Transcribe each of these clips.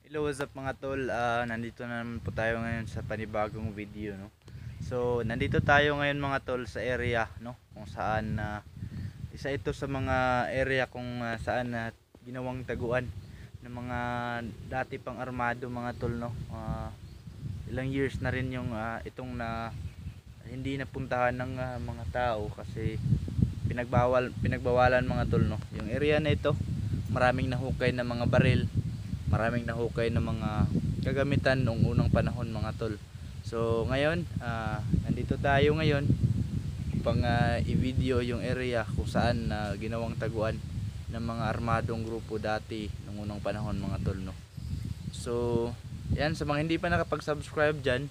Hello, what's up mga tol? Nandito na naman po tayo ngayon sa panibagong video, no? So, nandito tayo ngayon mga tol sa area, no? Kung saan isa ito sa mga area kung saan ginawang taguan ng mga dati pang armado mga tol, no? Ilang years na rin yung itong na hindi napuntahan ng mga tao kasi pinagbawalan mga tol, no? Yung area na ito, maraming nahukay na mga baril, maraming nahukay na mga kagamitan noong unang panahon mga tol. So ngayon nandito tayo ngayon upang i-video yung area kung saan ginawang taguan ng mga armadong grupo dati noong unang panahon mga tol, no? So yan, sa mga hindi pa nakapag-subscribe dyan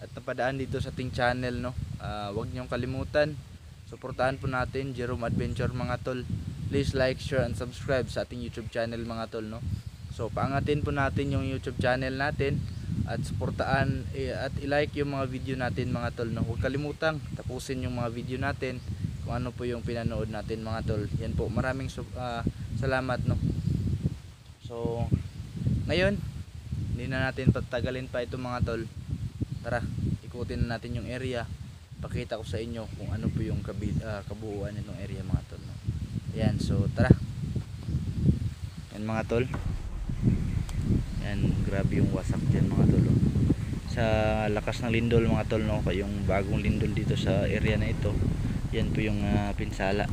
at napadaan dito sa ating channel, no, huwag niyong kalimutan, suportahan po natin Jerome Adventure mga tol. Please like, share and subscribe sa ating YouTube channel mga tol, no. So paangatin po natin yung YouTube channel natin at suportaan at i-like yung mga video natin mga tol, no. Huwag kalimutang tapusin yung mga video natin kung ano po yung pinanood natin mga tol. Yan po, maraming salamat, no. So ngayon hindi na natin patagalin pa ito mga tol. Tara, ikutin na natin yung area. Pakita ko sa inyo kung ano po yung kabuuan nitong area mga tol, no. Ayan, so tara. Yan mga tol. Yan, grabe yung wasak dyan mga tol, no. Sa lakas ng lindol mga tol, no, yung bagong lindol dito sa area na ito. Yan po yung pinsala.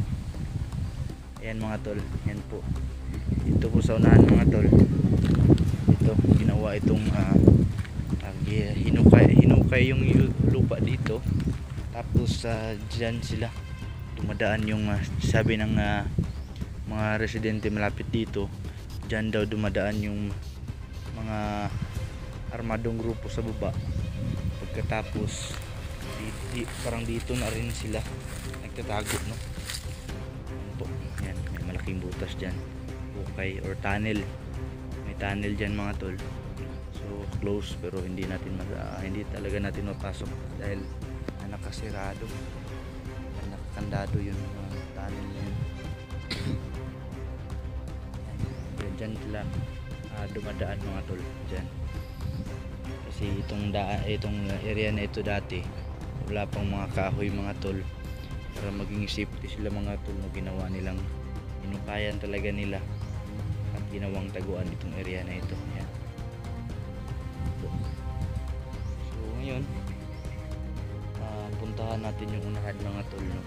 Ayan mga tol, yan po. Ito po sa unahan mga tol. Ito, ginawa itong hinukay yung lupa dito. Tapos dyan sila dumadaan yung sabi ng mga residente malapit dito, dyan daw dumadaan yung mga armadong grupo sa baba. Pagkatapos parang dito na rin sila nagtatago, no. Yan po, yan, may malaking butas dyan, hukay or tunnel. May tunnel dyan mga tol. So close, pero hindi talaga natin mapasok dahil nakasirado, nakakandado yung tunnel na yun. Dyan sila dumadaan mga tol, dyan. Kasi itong area na ito dati wala pang mga kahoy mga tol, para maging safety sila mga tol, no, ginawa nilang inukayan talaga nila at ginawang taguan itong area na ito. Yan. So ngayon puntahan natin yung unahan mga tol, no.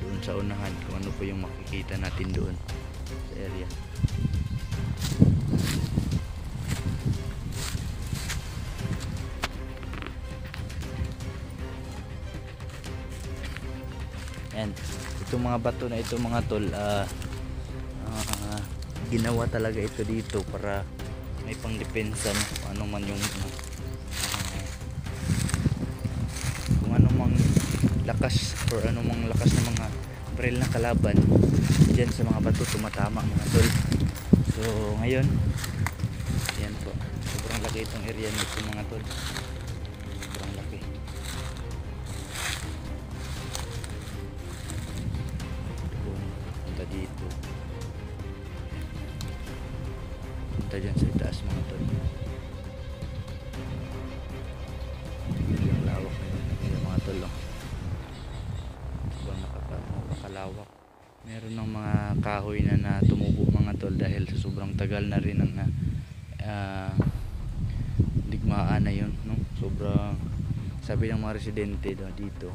Doon sa unahan kung ano po yung makikita natin doon sa area. Yan, itong mga bato na ito mga tol, ginawa talaga ito dito para may pangdepensa, no? Kung ano man yung kung ano mang lakas or ano mang lakas ng mga baril na kalaban dyan sa mga bato tumatama mga tol. So ngayon yan po, sobrang laki itong area nito mga tol, sobrang laki. Punta dito, punta dyan sa itaas mga tol. Yung lawak na yung mga tol, oh. Sobrang napakalawak. Meron ng mga kahoy na tumubo mga tol dahil sa sobrang tagal na rin ng digmaan na yun, no? Sobrang, sabi ng mga residente daw dito,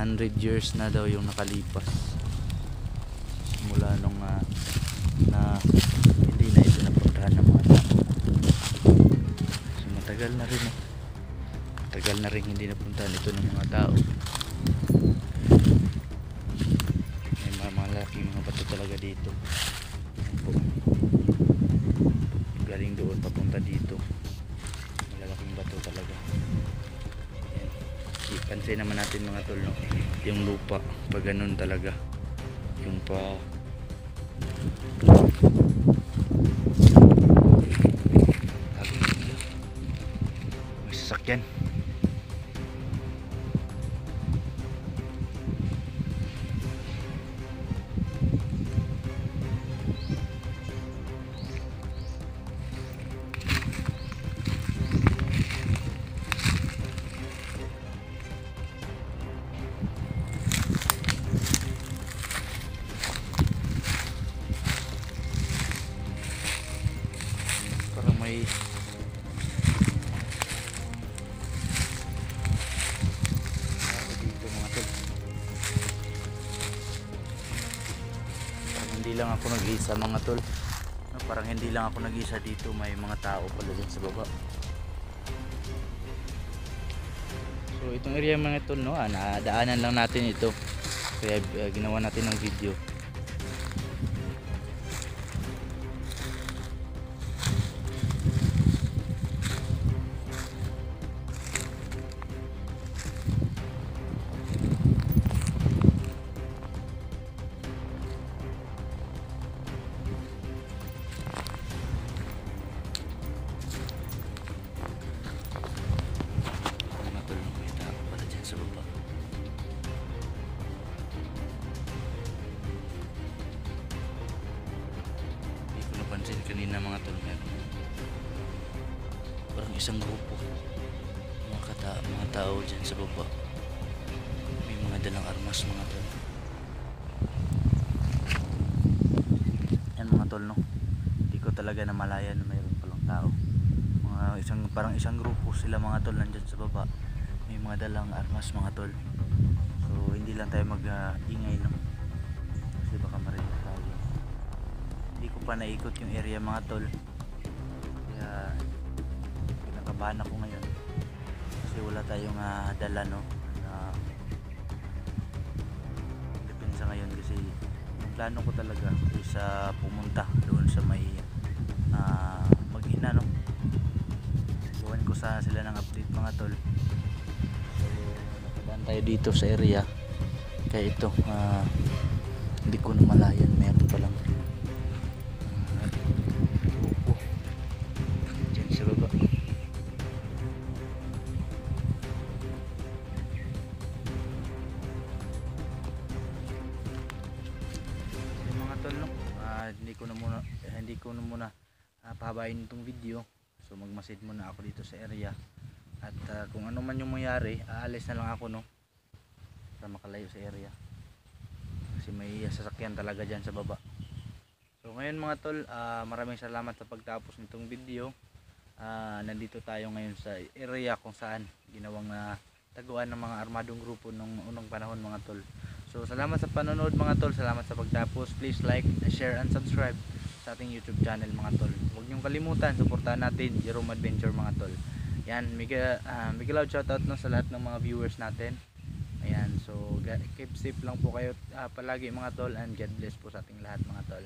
100 years na daw yung nakalipas mula nung na hindi na ito napuntahan ng mga tao. So matagal na rin, eh. Matagal na rin hindi napuntahan ito ng mga tao. May malaking mga bato talaga dito. Galing doon papunta dito, malalaking bato talaga. Ayan. Pansin naman natin mga tol, no, yung lupa pag ganun talaga yung may sasakyan. may dito mga tol. Parang hindi lang ako nag-iisa mga tol. No, parang hindi lang ako nag-iisa dito, may mga tao pala dyan sa baba. So itong area mga tol, no, nadaanan lang natin ito. Kaya ginawa natin ng video. Sa baba. Hindi ko napansin kanina mga tol, meron parang isang grupo mga tao dyan sa baba, may mga dalang armas mga tol. Yan mga tol, no, hindi ko talaga namalayan na mayroon palang tao, parang isang grupo sila mga tol nandyan sa baba, may mga dalang armas mga tol. So hindi lang tayo mag-ingay, no, kasi baka marinig tayo. Hindi ko pa naikot yung area mga tol, kaya kinakabahan ako ngayon kasi wala tayong dala, no, na depensa ngayon. Kasi yung plano ko talaga is pumunta doon sa may Mag-ina, no, gawan ko sa sila ng update mga tol. Tayo dito sa area, kaya ito hindi ko namalayan meron palang grupo dyan sa baba. So, mga tol, no, hindi ko na muna pahabain itong video. So magmasid muna ako dito sa area, at kung ano man yung mangyari, aalis na lang ako, no, para makalayo sa area kasi may sasakyan talaga dyan sa baba. So ngayon mga tol, maraming salamat sa pagtapos nitong video. Nandito tayo ngayon sa area kung saan ginawang taguan ng mga armadong grupo nung unang panahon mga tol. So salamat sa panonood mga tol, salamat sa pagtapos. Please like, share and subscribe sa ating YouTube channel mga tol. Huwag niyong kalimutan, suportahan natin Jerome Adventure mga tol. Yan, mega loud shoutout, no, sa lahat ng mga viewers natin. Ayan, so keep safe lang po kayo palagi mga tol, and God bless po sa ating lahat mga tol.